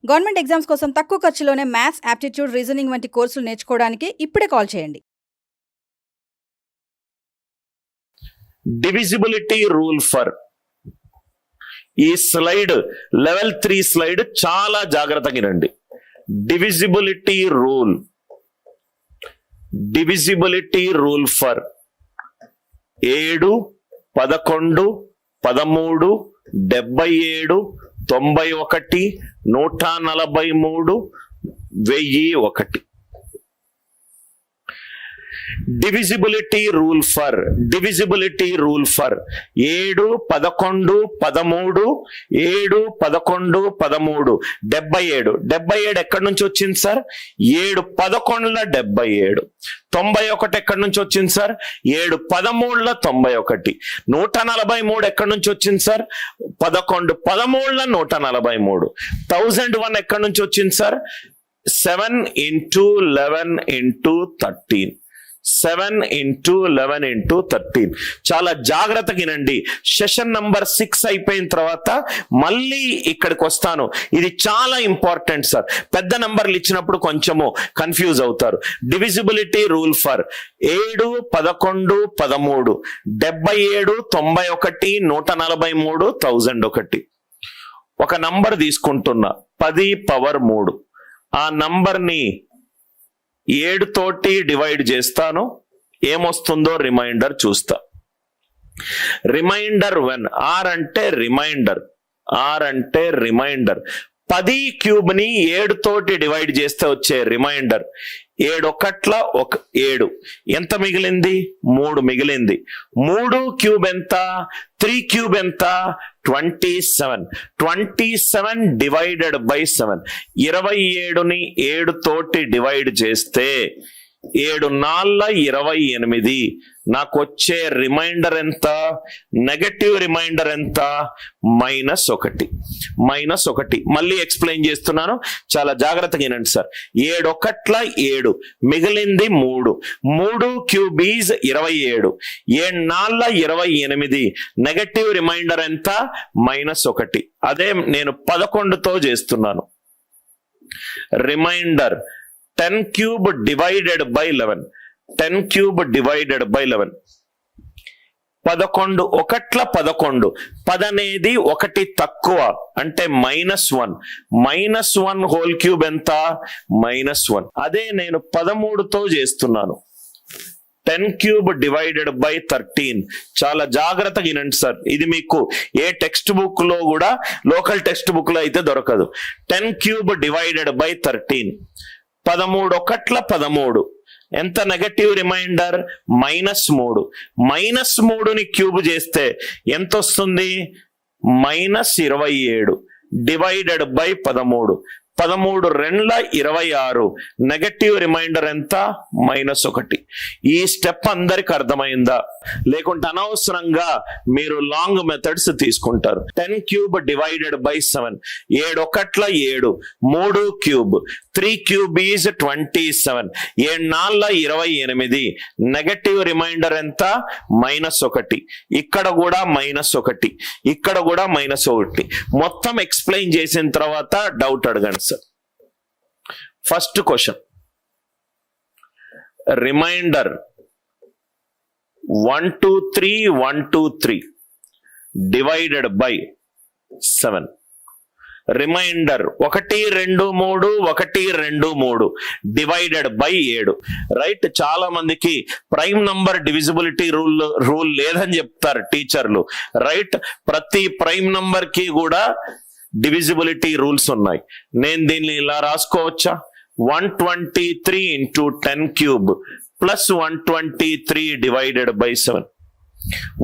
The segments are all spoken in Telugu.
గవర్నమెంట్ ఎగ్జామ్స్ కోసం తక్కువ ఖర్చులోనే మ్యాథ్స్, యాప్టిట్యూడ్, రీజనింగ్ వంటి కోర్సులు నేర్చుకోవడానికి ఇప్పుడే కాల్ చేయండి. డివిజిబిలిటీ రూల్ ఫర్ ఈ స్లైడ్ లెవెల్ 3 స్లైడ్ చాలా జాగ్రత్తగా వినండి. Divisibility rule for 7, 11, 13, 77, 91, 143, 1001. Divisibility rule for 7, 11, 13, 7, 11, 13, 77 ఎక్కడి నుంచి వచ్చింది సార్? 7 11ల 77. 91 ఎక్కడి నుంచి వచ్చింది సార్? 7 13ల 91. 143 ఎక్కడి నుంచి వచ్చింది సార్? 11 13ల 143. 1001 ఎక్కడి నుంచి వచ్చింది sir? 7 into 11 into 13. 7 into 11 into 13. చాలా జాగ్రత్తగా వినండి. సెషన్ నంబర్ 6 అయిపోయిన తర్వాత మళ్ళీ ఇక్కడికి వస్తాను. ఇది చాలా ఇంపార్టెంట్ సార్. పెద్ద నంబర్లు ఇచ్చినప్పుడు కొంచెము కన్ఫ్యూజ్ అవుతారు. Divisibility rule for 7, 11, 13, 77, 91, 143, 1001. ఒక నంబర్ తీసుకుంటున్నా 10 పవర్ 3. ఆ నంబర్ని 7 తోటి డివైడ్ చేస్తాను. ఏమొస్తుందో రిమైండర్ చూస్తా. రిమైండర్ 1. R అంటే రిమైండర్. 10 క్యూబ్ ని 7 తోటి డివైడ్ చేస్తే వచ్చే రిమైండర్ 7 1ల 7. ఎంత మిగిలింది? 3 మిగిలింది. 3 క్యూబ్ ఎంత? 3 క్యూబ్ ఎంత? 27. 27 డివైడెడ్ బై 7. 27ని 7 తోటి డివైడ్ చేస్తే 7 4ల 28. నాకు వచ్చే రిమైండర్ ఎంత? నెగటివ్ రిమైండర్ ఎంత? -1. మళ్ళీ ఎక్స్ప్లెయిన్ చేస్తున్నాను, చాలా జాగ్రత్తగా వినండి సార్. 7 1ల 7 మిగిలింది 3. 3 క్యూబ్ ఈజ్ 27. 7 4ల 28. నెగటివ్ రిమైండర్ ఎంత? -1. అదే నేను 11తో చేస్తున్నాను. Remainder 10 cube divided by 11. 10 cube divided by 11. 11 1ల 11. 10 అనేది 1 తక్కువ అంటే -1. -1 హోల్ క్యూబ్ ఎంత? -1. అదే నేను 13తో చేస్తున్నాను. 10 క్యూబ్ డివైడెడ్ బై 13. చాలా జాగ్రత్తగా వినండి సార్. ఇది మీకు ఏ టెక్స్ట్ బుక్ లో కూడా, లోకల్ టెక్స్ట్ బుక్ లో అయితే దొరకదు. 10 క్యూబ్ డివైడెడ్ బై 13. 13 1ల 13. ఎంత నెగటివ్ రిమైండర్? -3. -3ని క్యూబ్ చేస్తే ఎంత వస్తుంది? -27 డివైడెడ్ బై 13. 13 2ల 26. నెగటివ్ రిమైండర్ ఎంత? -1. ఈ స్టెప్ అందరికి అర్థమైందా? లేకుంటే అనవసరంగా మీరు లాంగ్ మెథడ్స్ తీసుకుంటారు. 10 cube divided by 7. 7 1ల 7. 3 cube. 3 cube is 27. 7 4ల 28. నెగటివ్ రిమైండర్ ఎంత? -1. ఇక్కడ కూడా -1. ఇక్కడ కూడా -1. మొత్తం ఎక్స్ప్లెయిన్ చేసిన తర్వాత డౌట్ అడగండి sir. First question, remainder 123 divided by 7. Remainder 123 divided by 7. Right. చాలా మందికి ప్రైమ్ నంబర్ డివిజిబిలిటీ రూల్ లేదని చెప్తారు టీచర్లు. రైట్. ప్రతి ప్రైమ్ నంబర్ కి కూడా డివిజిబిలిటీ రూల్స్ ఉన్నాయి. నేను దీన్ని ఇలా రాసుకోవచ్చా? 123 into 10 cube plus 123 divided by 7.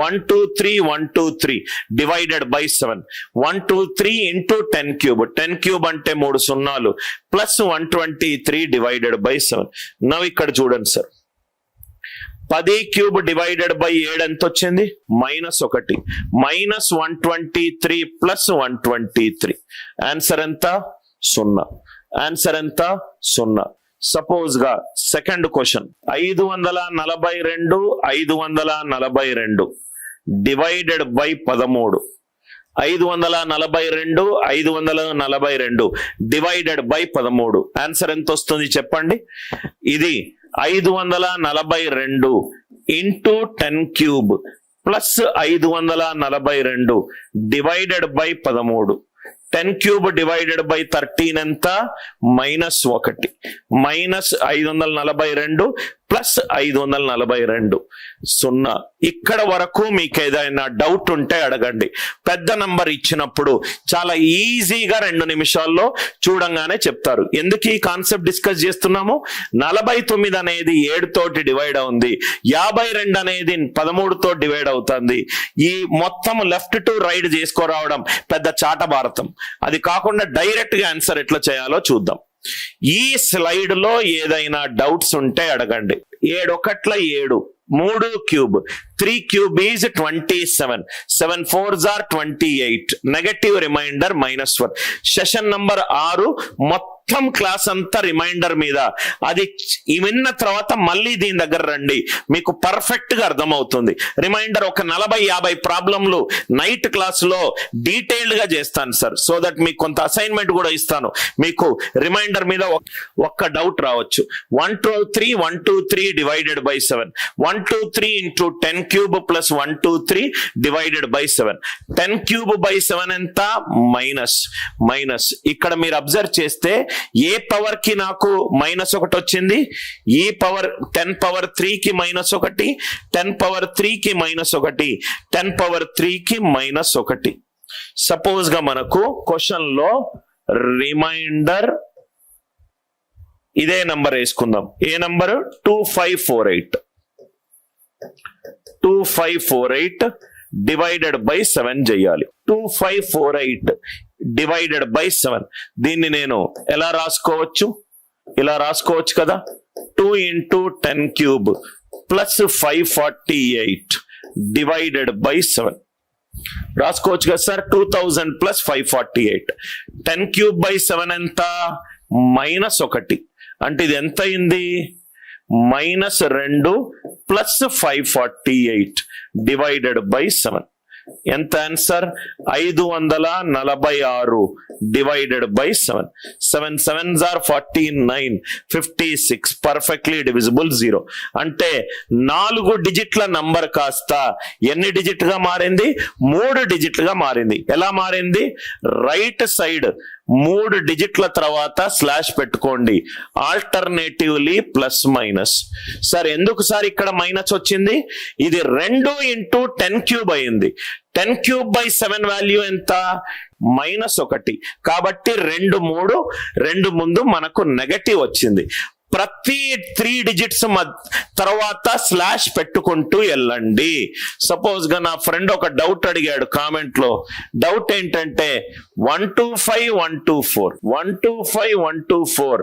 123 divided by 7. 123 into 10 cube. 10 cube అంటే 3 సున్నాలు ప్లస్ 123 divided by 7. నవ్ ఇక్కడ చూడండి సార్. 10 క్యూబ్ డివైడెడ్ బై 7 ఎంత వచ్చింది? -1. -123 ప్లస్ 123. ఆన్సర్ ఎంత? 0. ఆన్సర్ ఎంత? 0. సపోజ్ గా second question, 542 divided by 13. 542 542 divided by 13. Answer ఎంత వస్తుంది చెప్పండి. ఇది 542 into 10 cube plus 542 divided by 13. 10 cube divided by 13 ఎంత? -1. Minus 542 plus 542 0. ఇక్కడ వరకు మీకు ఏదైనా డౌట్ ఉంటే అడగండి. పెద్ద నంబర్ ఇచ్చినప్పుడు చాలా ఈజీగా 2 నిమిషాల్లో చూడంగానే చెప్తారు. ఎందుకు ఈ కాన్సెప్ట్ డిస్కస్ చేస్తున్నాము? 49 అనేది 7 తోటి డివైడ్ అవుతుంది, 52 అనేది 13 తో డివైడ్ అవుతుంది. ఈ మొత్తం లెఫ్ట్ టు రైట్ చేసుకోరావడం పెద్ద చాట భారతం. అది కాకుండా డైరెక్ట్ గా ఆన్సర్ ఎట్లా చేయాలో చూద్దాం. ఈ స్లైడ్ లో ఏదైనా డౌట్స్ ఉంటే అడగండి. 7 1 7, 3 cube, 3 cube is 27, 7 4s are 28, negative reminder -1. Session number 6 మొత్తం క్లాస్ అంతా రిమైండర్ మీద. అది విన్న తర్వాత మళ్ళీ దీని దగ్గర రండి, మీకు పర్ఫెక్ట్ గా అర్థమవుతుంది. రిమైండర్ ఒక 40-50 ప్రాబ్లంలు నైట్ క్లాస్ లో డీటెయిల్డ్ గా చేస్తాను సార్, సో దట్ మీకు కొంత అసైన్మెంట్ కూడా ఇస్తాను. మీకు రిమైండర్ మీద ఒక్క డౌట్ రావచ్చు. 123 123 divided by 7, 123 into 10 cube plus 123 divided by 7. 10 cube by 7 ఎంత? మైనస్. ఇక్కడ మీరు అబ్జర్వ్ చేస్తే ఏ పవర్ కి నాకు -1 వచ్చింది, ఈ పవర్ 10 పవర్ 3 కి -1, 10 పవర్ 3 కి -1, 10 పవర్ 3 కి -1. సపోజ్ గా మనకు క్వశ్చన్ లో రిమైండర్ ఇదే నంబర్ వేసుకుందాం. ఏ నంబర్? 2548 డివైడెడ్ బై 7 చేయాలి. 2548 డివైడెడ్ బై 7. దీన్ని నేను ఎలా రాసుకోవచ్చు? ఇలా రాసుకోవచ్చు కదా. 2 into 10 cube plus 548 divided by 7 రాసుకోవచ్చు కదా సార్. 2000 ప్లస్ 548. 10 క్యూబ్ బై 7 ఎంత? -1. అంటే ఇది ఎంత అయింది? -2 ప్లస్ 548 డివైడెడ్ బై 7. ఎంత answer? 546 divided by 7. 7 7s are 49, 56 perfectly divisible 0. అంటే 4 డిజిట్ల నంబర్ కాస్త ఎన్ని డిజిట్ గా మారింది? 3 డిజిట్లుగా మారింది. ఎలా మారింది? రైట్ సైడ్ 3 డిజిట్ల తర్వాత స్లాష్ పెట్టుకోండి. Alternatively plus minus. సార్ ఎందుకు సార్ ఇక్కడ మైనస్ వచ్చింది? ఇది 2 ఇంటూ 10 క్యూబ్ అయింది. 10 క్యూబ్ బై 7 వాల్యూ ఎంత? -1. కాబట్టి 2 ముందు మనకు నెగటివ్ వచ్చింది. ప్రతి 3 డిజిట్స్ తర్వాత స్లాష్ పెట్టుకుంటూ వెళ్ళండి. సపోజ్ గా నా ఫ్రెండ్ ఒక డౌట్ అడిగాడు కామెంట్ లో. డౌట్ ఏంటంటే 125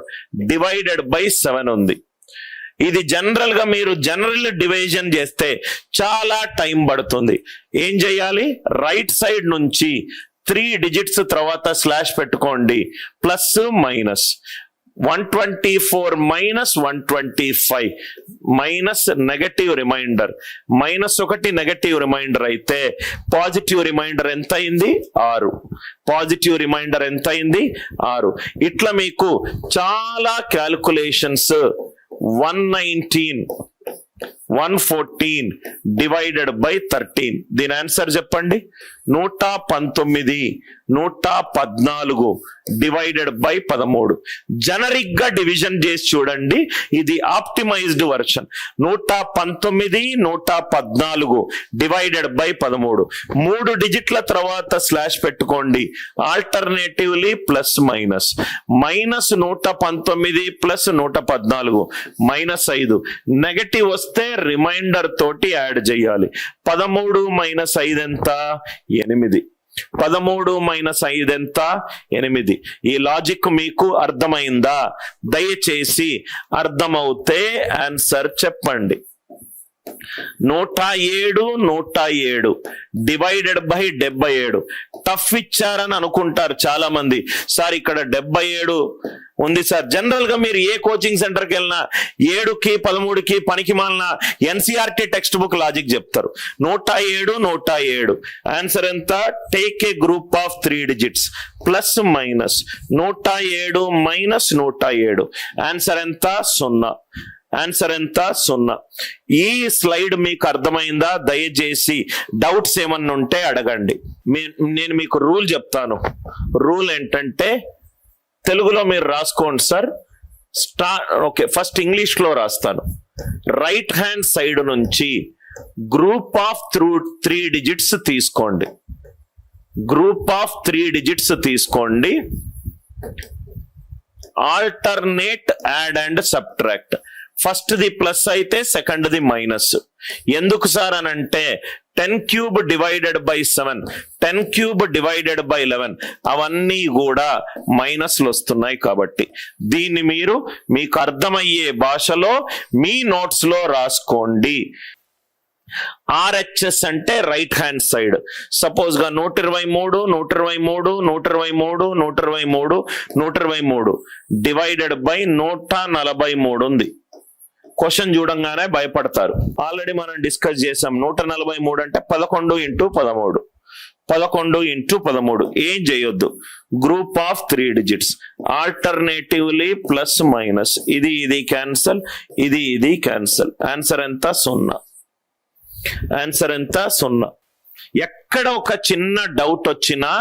డివైడెడ్ బై 7 ఉంది. ఇది జనరల్ గా మీరు జనరల్ డివిజన్ చేస్తే చాలా టైం పడుతుంది. ఏం చేయాలి? రైట్ సైడ్ నుంచి 3 డిజిట్స్ తర్వాత స్లాష్ పెట్టుకోండి. Plus minus 124 minus 125 minus negative remainder. -1 negative remainder అయితే పాజిటివ్ రిమైండర్ ఎంత అయింది? 6. పాజిటివ్ రిమైండర్ ఎంత అయింది? 6. ఇట్లా మీకు చాలా క్యాల్కులేషన్స్. 119 114 divided by 13. దీని ఆన్సర్ చెప్పండి. 119 114 డివైడెడ్ బై 13. జనరిక్ గా డివిజన్ చేసి చూడండి. ఇది ఆప్టిమైజ్డ్ వర్షన్. 119 114 divided by 13. 3 డిజిట్ల తర్వాత స్లాష్ పెట్టుకోండి. Alternatively plus minus. -119 plus 114 -5. Negative వస్తే రిమైండర్ తోటి యాడ్ చేయాలి. 13 మైనస్ 5 ఎంత? 8. 13 మైనస్ 5 ఎంత? 8. ఈ లాజిక్ మీకు అర్థమైందా? దయచేసి అర్థమవుతే ఆన్సర్ చెప్పండి. 107 డివైడెడ్ బై 77. టఫ్ ఇచ్చారని అనుకుంటారు చాలా మంది. సార్ ఇక్కడ 77 ఉంది సార్. జనరల్ గా మీరు ఏ కోచింగ్ సెంటర్కి వెళ్ళినా 7కి 13కి పనికి మాలిన ఎన్సీఆర్టీ టెక్స్ట్ బుక్ లాజిక్ చెప్తారు. 107 ఆన్సర్ ఎంత? Take a group of 3 digits plus minus 107 minus 107 answer ఎంత? 0. ఆన్సర్ ఎంత? 0. ఈ స్లైడ్ మీకు అర్థమైందా? దయచేసి డౌట్స్ ఏమన్నా ఉంటే అడగండి. నేను మీకు రూల్ చెప్తాను. రూల్ ఏంటంటే తెలుగులో మీరు రాసుకోండి సార్. ఓకే, ఫస్ట్ ఇంగ్లీష్ లో రాస్తాను. రైట్ హ్యాండ్ సైడ్ నుంచి గ్రూప్ ఆఫ్ 3 digits తీసుకోండి. గ్రూప్ ఆఫ్ 3 digits తీసుకోండి. Alternate add and subtract. First the plus అయితే సెకండ్ ది మైనస్. ఎందుకు సార్ అని అంటే 10 cube divided by 7, 10 cube divided by 11 అవన్నీ కూడా మైనస్లు వస్తున్నాయి. కాబట్టి దీన్ని మీరు మీకు అర్థమయ్యే భాషలో మీ నోట్స్ లో రాసుకోండి. RHS అంటే రైట్ హ్యాండ్ సైడ్. సపోజ్ గా 123 123 123 123 123 డివైడెడ్ బై 143 ఉంది. క్వశ్చన్ చూడంగానే భయపడతారు. ఆల్రెడీ మనం డిస్కస్ చేసాం. 143 అంటే 11 into 13, 11 into 13. ఏం చేయొద్దు, group of 3 digits alternatively plus minus. ఇది క్యాన్సల్, ఇది క్యాన్సల్. ఆన్సర్ ఎంత? 0. ఆన్సర్ ఎంత? 0. ఎక్కడ ఒక చిన్న డౌట్ వచ్చినా,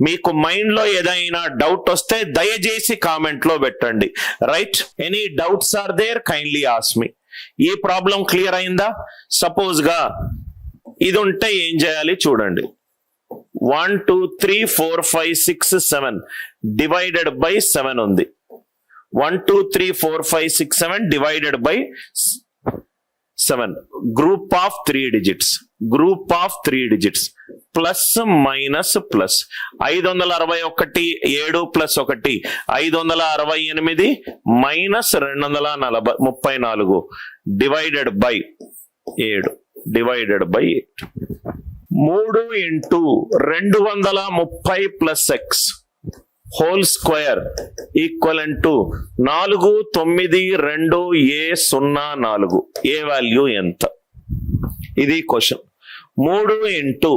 మీకు మైండ్ లో ఏదైనా డౌట్ వస్తే దయచేసి కామెంట్ లో పెట్టండి. Right? Any doubts are there, kindly ask me. ఈ ప్రాబ్లం క్లియర్ అయిందా? సపోజ్ గా ఇది ఉంటే ఏం చేయాలి చూడండి. 1 2 3 4 5 6 7 డివైడెడ్ బై 7 ఉంది. 1 2 3 4 5 6 7 divided by 7. Group of 3 digits, group of 3 digits plus minus plus. 561 7 plus 1 568 minus 234 divided by 7 divided by 8. 3 into 230 plus x whole square equal to 492A04. A value ఎంత? ఇది question. 3 into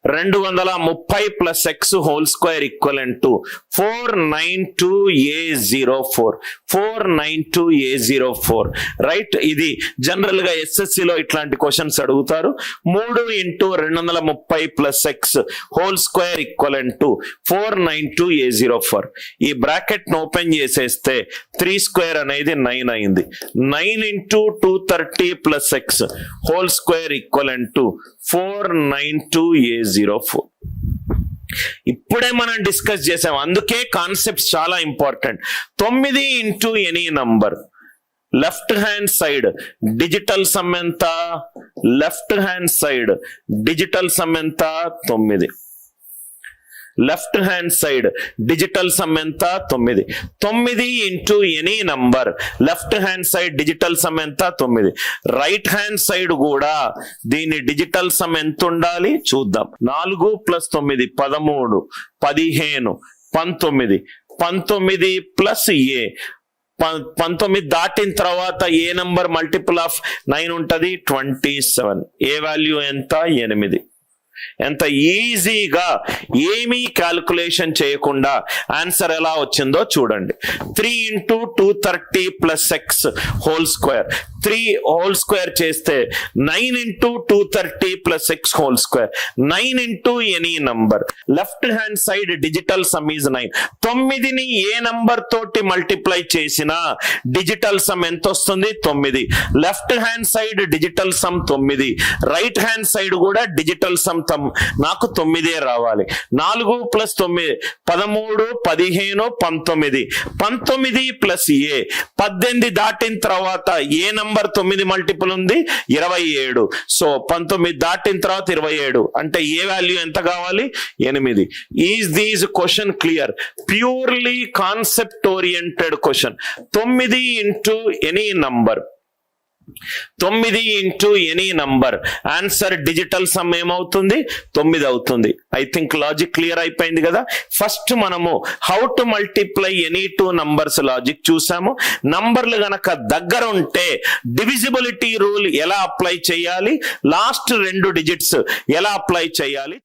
230 plus x whole square equal to 492A04. 492A04. Right? ఇది జనరల్ గా ఎస్ఎస్సి లో ఇట్లాంటి క్వశ్చన్స్ అడుగుతారు. 3 into 230 plus x whole square equal to 492A04. ఈ బ్రాకెట్ ను ఓపెన్ చేసేస్తే 3 square అనేది 9 అయింది. 9 into 230 plus x whole square equal to 492A04. ఇప్పుడే మనం డిస్కస్ చేసాం, అందుకే కాన్సెప్ట్స్ చాలా important. 9 into any number. Left hand side digital sum ఎంత? Left hand side digital sum ఎంత? 9. Left hand side digital sum ఎంత? 9. 9 into any number. Left hand side digital sum ఎంత? 9. రైట్ హ్యాండ్ సైడ్ కూడా దీని డిజిటల్ సమ్ ఎంత ఉండాలి చూద్దాం. 4 + 9 13, 15 19, 19 ప్లస్ ఏ 19 దాటిన తర్వాత ఏ నంబర్ మల్టిపుల్ ఆఫ్ 9 ఉంటది? 27. ఏ వాల్యూ ఎంత? 8. ఎంత ఈజీగా ఏమీ క్యాల్కులేషన్ చేయకుండా ఆన్సర్ ఎలా వచ్చిందో చూడండి. 3 into 230 plus x whole square. 3 whole square చేస్తే 9 into 230 plus x whole square. 9 into any number. Left hand side digital sum is 9. 9ని ఏ నంబర్ తోటి మల్టిప్లై చేసినా డిజిటల్ సమ్ ఎంత వస్తుంది? 9. Left hand side digital sum 9, right hand side కూడా డిజిటల్ సమ్ నాకు 9 రావాలి. 4 + 9 13, 15, 19. 19 ప్లస్ ఏ 18 దాటిన తర్వాత ఏ నంబర్ 9 మల్టిపుల్ ఉంది? 27. సో 19 దాటిన తర్వాత 27 అంటే ఏ వాల్యూ ఎంత కావాలి? 8. Is these question clear? Purely concept oriented question. 9 into any number. 9 into any number, answer digital sum ఏమవుతుంది? 9 అవుతుంది. ఐ థింక్ లాజిక్ క్లియర్ అయిపోయింది కదా. ఫస్ట్ మనము how to multiply any two numbers logic చూసాము. నంబర్లు గనక దగ్గర ఉంటే డివిజిబిలిటీ రూల్ ఎలా అప్లై చేయాలి, లాస్ట్ 2 డిజిట్స్ ఎలా అప్లై చేయాలి